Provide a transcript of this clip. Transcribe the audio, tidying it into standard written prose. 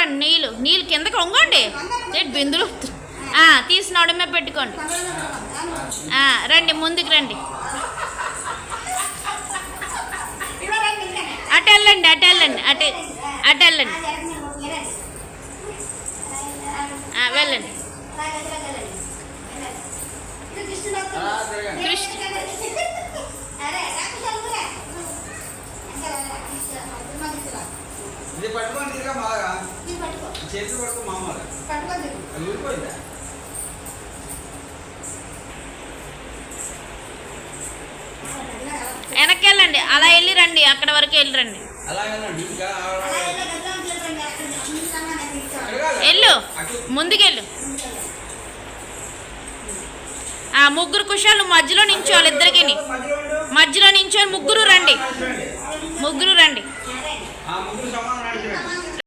వంగండి, నీళ్ళు కిందకి వంగండి. బిందులు తీసి నడుమే పెట్టుకోండి. రండి, ముందుకు రండి. అటు వెళ్ళండి, వెళ్ళండి. ఇది పట్టుకొని తిరిగా బాగా చేతులు పట్టుకో మామూలుగా ఊరిపోయిందా. వెనక్కి వెళ్ళండి, అలా వెళ్ళి రండి, అక్కడ వరకు వెళ్ళి రండి. వెళ్ళు, ముందుకెళ్ళు. ముగ్గురు కుషాలు మధ్యలో నించోవాలి, ఇద్దరికి మధ్యలో నించోని ముగ్గురు రండి. ముగ్గురు సమానం